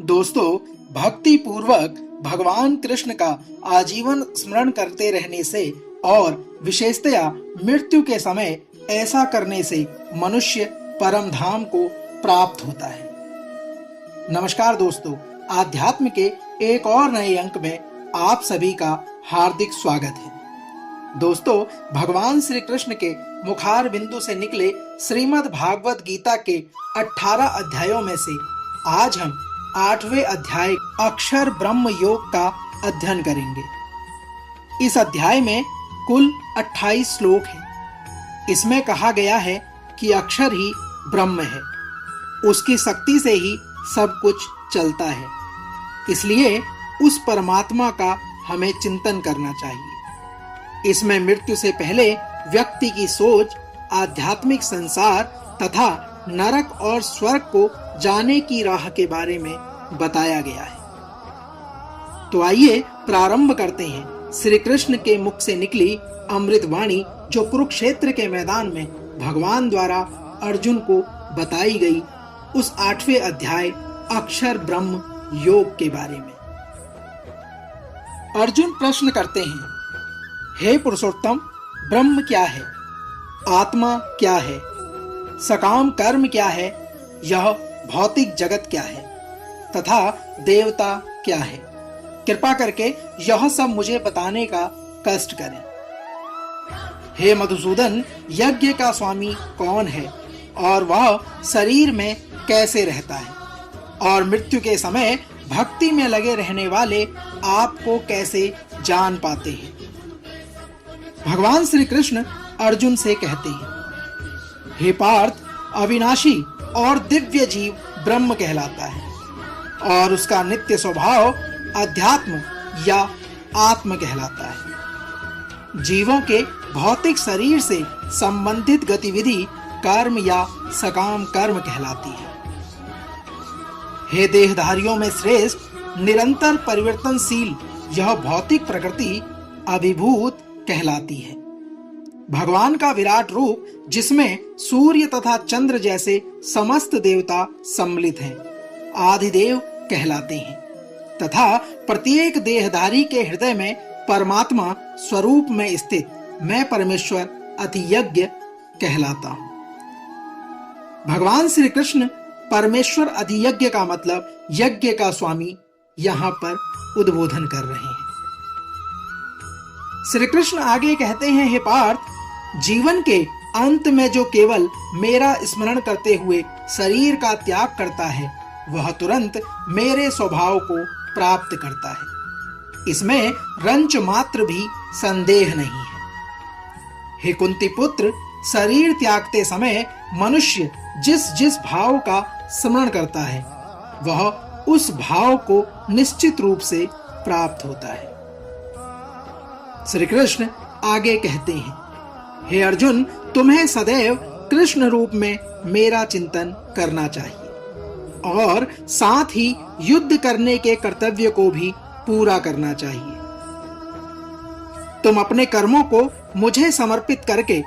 दोस्तों, भक्ति पूर्वक भगवान कृष्ण का आजीवन स्मरण करते रहने से और विशेषतया मृत्यु के समय ऐसा करने से मनुष्य परम धाम को प्राप्त होता है। नमस्कार दोस्तों, आध्यात्म के एक और नए अंक में आप सभी का हार्दिक स्वागत है। दोस्तों, भगवान श्री कृष्ण के मुखार बिंदु से निकले श्रीमद् भागवत गीता के 18 अध्यायों में से आज हम 8वें अध्याय अक्षर ब्रह्म योग का अध्ययन करेंगे। इस अध्याय में कुल 28 श्लोक हैं। इसमें कहा गया है कि अक्षर ही ब्रह्म है, उसकी शक्ति से ही सब कुछ चलता है। इसलिए उस परमात्मा का हमें चिंतन करना चाहिए। इसमें मृत्यु से पहले व्यक्ति की सोच, आध्यात्मिक संसार तथा नरक और स्वर्ग को जाने की राह के बारे में बताया गया है। तो आइए प्रारंभ करते हैं श्री कृष्ण के मुख से निकली अमृत वाणी, जो कुरुक्षेत्र के मैदान में भगवान द्वारा अर्जुन को बताई गई उस 8वें अध्याय अक्षर ब्रह्म योग के बारे में। अर्जुन प्रश्न करते हैं, हे पुरुषोत्तम, ब्रह्म क्या है? आत्मा क्या है? सकाम कर्म क्या है? यह भौतिक जगत क्या है? तथा देवता क्या है? कृपा करके यह सब मुझे बताने का कष्ट करें। हे मधुसूदन, यज्ञ का स्वामी कौन है और वह शरीर में कैसे रहता है? और मृत्यु के समय भक्ति में लगे रहने वाले आपको कैसे जान पाते हैं? भगवान श्री कृष्ण अर्जुन से कहते हैं, हे पार्थ, अविनाशी और दिव्य जीव ब्रह्म कहलाता है और उसका नित्य स्वभाव अध्यात्म या आत्म कहलाता है। जीवों के भौतिक शरीर से संबंधित गतिविधि कर्म या सकाम कर्म कहलाती है। हे देहधारियों में श्रेष्ठ, निरंतर परिवर्तनशील यह भौतिक प्रकृति अभिभूत कहलाती है। भगवान का विराट रूप, जिसमें सूर्य तथा चंद्र जैसे समस्त देवता सम्मिलित हैं, आदिदेव कहलाते हैं तथा प्रत्येक देहधारी के हृदय में परमात्मा स्वरूप में स्थित मैं परमेश्वर अधियज्ञ कहलाता हूँ। भगवान श्री कृष्ण परमेश्वर अधियज्ञ का मतलब यज्ञ का स्वामी यहाँ पर उद्बोधन कर रहे हैं। श्री कृष्ण आगे कहते हैं, हे पार्थ, जीवन के अंत में जो केवल मेरा स्मरण करते हुए शरीर का त्याग करता है, वह तुरंत मेरे स्वभाव को प्राप्त करता है। इसमें रंच मात्र भी संदेह नहीं है। हे कुंती पुत्र, शरीर त्यागते समय मनुष्य जिस जिस भाव का स्मरण करता है, वह उस भाव को निश्चित रूप से प्राप्त होता है। श्री कृष्ण आगे कहते हैं, हे अर्जुन, तुम्हें सदैव कृष्ण रूप में मेरा चिंतन करना चाहिए और साथ ही युद्ध करने के कर्तव्य को भी पूरा करना चाहिए। तुम अपने कर्मों को मुझे समर्पित करके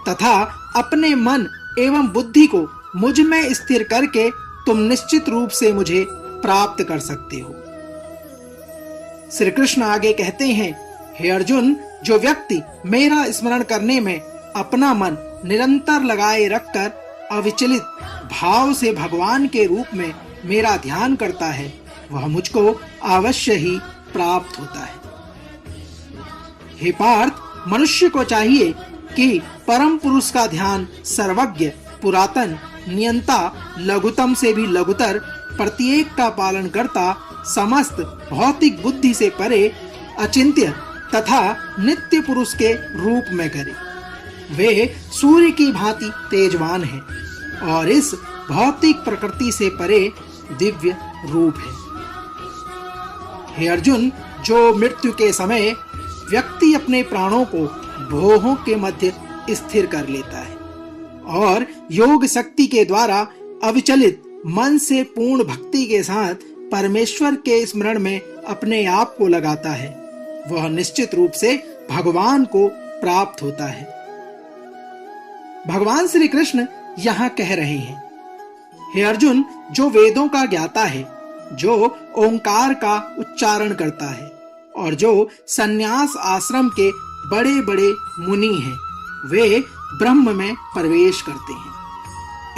तथा अपने मन एवं बुद्धि को मुझ में स्थिर करके तुम निश्चित रूप से मुझे प्राप्त कर सकते हो। श्री कृष्ण आगे कहते हैं, हे अर्जुन, जो व्यक्ति मेरा स्मरण करने में अपना मन निरंतर लगाए रखकर अविचलित भाव से भगवान के रूप में मेरा ध्यान करता है, वह मुझको अवश्य ही प्राप्त होता है। हे पार्थ, मनुष्य को चाहिए कि परम पुरुष का ध्यान सर्वज्ञ, पुरातन, नियंता, लघुतम से भी लघुतर, प्रत्येक का पालन करता, समस्त भौतिक बुद्धि से परे, अचिंत्य तथा नित्य पुरुष के रूप में करे। वे सूर्य की भांति तेजवान हैं और इस भौतिक प्रकृति से परे दिव्य रूप है। हे अर्जुन, जो मृत्यु के समय व्यक्ति अपने प्राणों को भौहों के मध्य स्थिर कर लेता है और योग शक्ति के द्वारा अविचलित मन से पूर्ण भक्ति के साथ परमेश्वर के स्मरण में अपने आप को लगाता है, वह निश्चित रूप से भगवान को प्राप्त होता है। भगवान श्री कृष्ण यहाँ कह रहे हैं, हे अर्जुन, जो वेदों का ज्ञाता है जो ओंकार का उच्चारण करता है और जो संन्यास आश्रम के बड़े बड़े मुनि हैं वे ब्रह्म में प्रवेश करते हैं।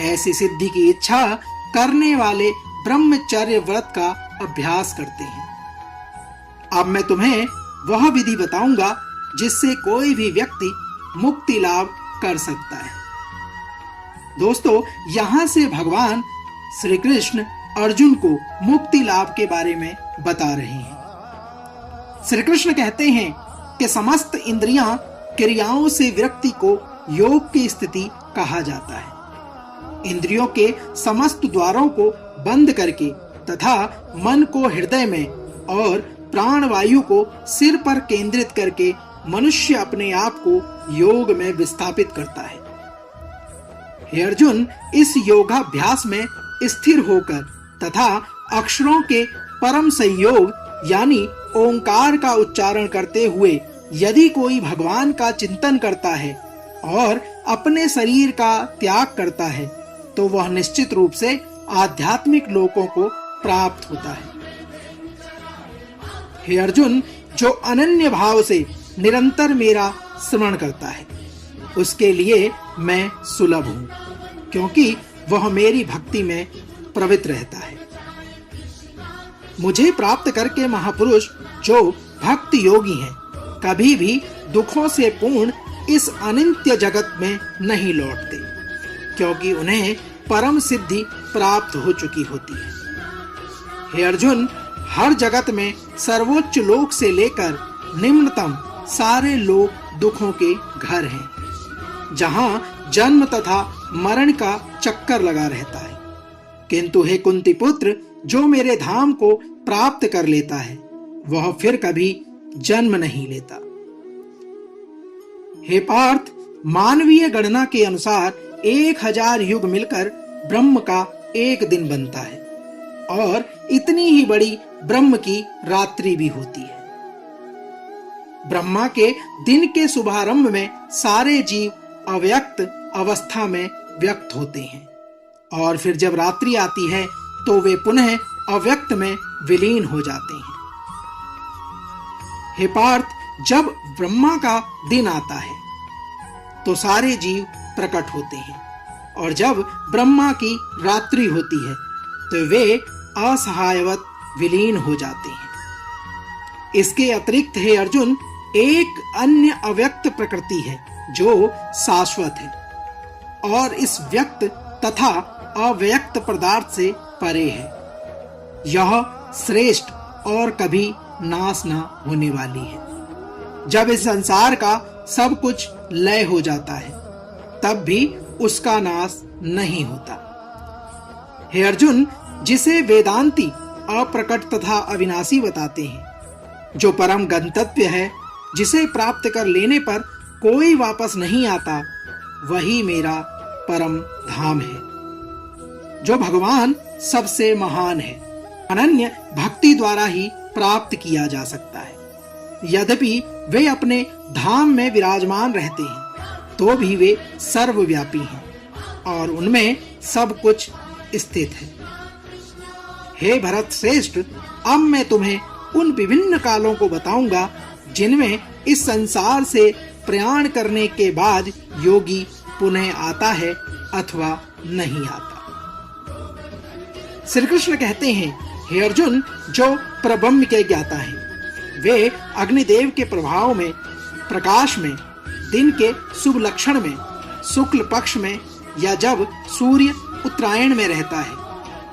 ऐसी सिद्धि की इच्छा करने वाले ब्रह्मचर्य व्रत का अभ्यास करते हैं। अब मैं तुम्हें वह विधि बताऊंगा जिससे कोई भी व्यक्ति मुक्ति लाभ कर सकता है। दोस्तों, यहाँ से भगवान श्री कृष्ण अर्जुन को मुक्ति लाभ के बारे में बता रहे हैं। श्री कृष्ण कहते हैं कि समस्त इंद्रियां क्रियाओं से व्यक्ति को योग की स्थिति कहा जाता है। इंद्रियों के समस्त द्वारों को बंद करके तथा मन को हृदय में और प्राणवायु को सिर पर केंद्रित करके मनुष्य अपने आप को योग में विस्थापित करता है। हे अर्जुन, इस योगाभ्यास में स्थिर होकर तथा अक्षरों के परम संयोग यानी ओंकार का उच्चारण करते हुए यदि कोई भगवान का चिंतन करता है और अपने शरीर का त्याग करता है तो वह निश्चित रूप से आध्यात्मिक लोकों को प्राप्त होता है। हे अर्जुन, जो अनन्य भाव से निरंतर मेरा स्मरण करता है उसके लिए मैं सुलभ हूं, क्योंकि वह मेरी भक्ति में प्रवृत्त रहता है। मुझे प्राप्त करके महापुरुष जो भक्त योगी हैं कभी भी दुखों से पूर्ण इस अनित्य जगत में नहीं लौटते, क्योंकि उन्हें परम सिद्धि प्राप्त हो चुकी होती है। हे अर्जुन, हर जगत में सर्वोच्च लोक से लेकर निम्नतम सारे लोक दुखों के घर हैं, जहां जन्म तथा मरण का चक्कर लगा रहता है। किंतु हे कुंती पुत्र, जो मेरे धाम को प्राप्त कर लेता है वह फिर कभी जन्म नहीं लेता। हे पार्थ, मानवीय गणना के अनुसार 1000 युग मिलकर ब्रह्म का एक दिन बनता है और इतनी ही बड़ी ब्रह्म की रात्रि भी होती है। ब्रह्मा के दिन के शुभारंभ में सारे जीव अव्यक्त अवस्था में व्यक्त होते हैं और फिर जब रात्रि आती है तो वे पुनः अव्यक्त में विलीन हो जाते हैं। हे पार्थ, जब ब्रह्मा का दिन आता है तो सारे जीव प्रकट होते हैं और जब ब्रह्मा की रात्रि होती है तो वे असहायवत विलीन हो जाते हैं। इसके अतिरिक्त हे अर्जुन, एक अन्य अव्यक्त प्रकृति है जो शाश्वत है और इस व्यक्त तथा अव्यक्त पदार्थ से परे है। यह श्रेष्ठ और कभी नाश न होने वाली है। जब इस संसार का सब कुछ लय हो जाता है तब भी उसका नाश नहीं होता। हे अर्जुन, जिसे वेदांती अप्रकट तथा अविनाशी बताते हैं, जो परम गंतव्य है, जिसे प्राप्त कर लेने पर कोई वापस नहीं आता, वही मेरा परम धाम है, जो भगवान सबसे महान है। अनन्य भक्ति द्वारा ही प्राप्त किया जा सकता है। यद्यपि वे अपने धाम में विराजमान रहते हैं तो भी वे सर्वव्यापी हैं और उनमें सब कुछ स्थित है। हे भरत श्रेष्ठ, अब मैं तुम्हें उन विभिन्न कालों को बताऊंगा जिनमें इस संसार से प्रयाण करने के बाद योगी पुनः आता है अथवा नहीं आता। श्री कृष्ण कहते हैं, हे अर्जुन, जो परब्रह्म के ज्ञाता है वे अग्निदेव के प्रभाव में, प्रकाश में, दिन के शुभ लक्षण में, शुक्ल पक्ष में या जब सूर्य उत्तरायण में रहता है,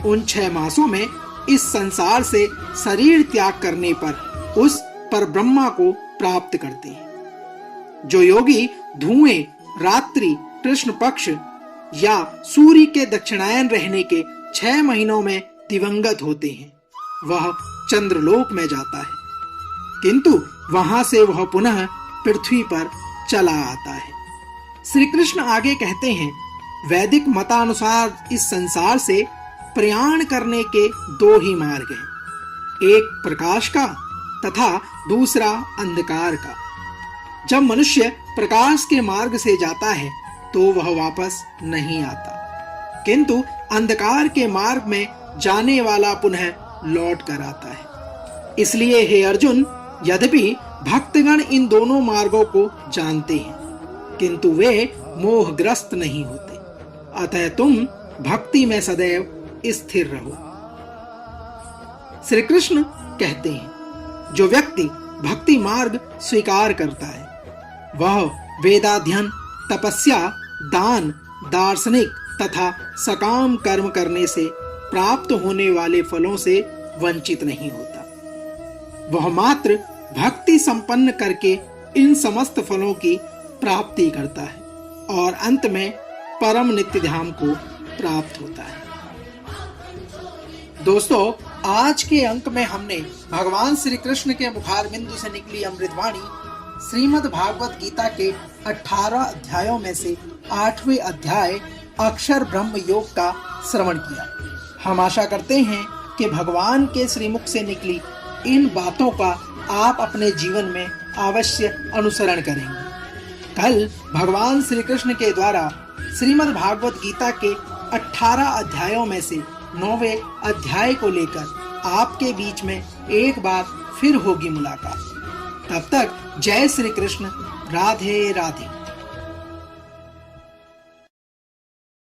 उन 6 मासों में इस संसार से शरीर त्याग करने पर उस परब्रह्मा को प्राप्त करते हैं। जो योगी धुएं, रात्रि, कृष्ण पक्ष या सूर्य के दक्षिणायन रहने के 6 महीनों में दिवंगत होते हैं, वह चंद्रलोक में जाता है, किंतु वहां से वह पुनः पृथ्वी पर चला आता है। श्री कृष्ण आगे कहते हैं, वैदिक मतानुसार इस संसार से प्रयाण करने के 2 ही मार्ग हैं, एक प्रकाश का तथा दूसरा अंधकार का। जब मनुष्य प्रकाश के मार्ग से जाता है तो वह वापस नहीं आता, किंतु अंधकार के मार्ग में जाने वाला पुनः लौट कर आता है। इसलिए हे अर्जुन, यद्यपि भक्तगण इन दोनों मार्गों को जानते हैं, किंतु वे मोहग्रस्त नहीं होते। अतः तुम भक्ति में सदैव स्थिर रहो। श्री कृष्ण कहते हैं, जो व्यक्ति भक्ति मार्ग स्वीकार करता है वह वेदाध्ययन, तपस्या, दान, दार्शनिक तथा सकाम कर्म करने से प्राप्त होने वाले फलों से वंचित नहीं होता। वह मात्र भक्ति संपन्न करके इन समस्त फलों की प्राप्ति करता है और अंत में परम नित्य धाम को प्राप्त होता है। दोस्तों, आज के अंक में हमने भगवान श्री कृष्ण के मुखारबिंदु से निकली अमृतवाणी श्रीमद् भागवत गीता के 18 अध्यायों में से 8वें अध्याय अक्षर ब्रह्म योग का श्रवण किया। हम आशा करते हैं कि भगवान के श्रीमुख से निकली इन बातों का आप अपने जीवन में अवश्य अनुसरण करेंगे। कल भगवान श्री कृष्ण के द्वारा श्रीमद् भागवत गीता के 18 अध्यायों में से 9वें अध्याय को लेकर आपके बीच में एक बार फिर होगी मुलाकात। तब तक जय श्री कृष्ण, राधे राधे।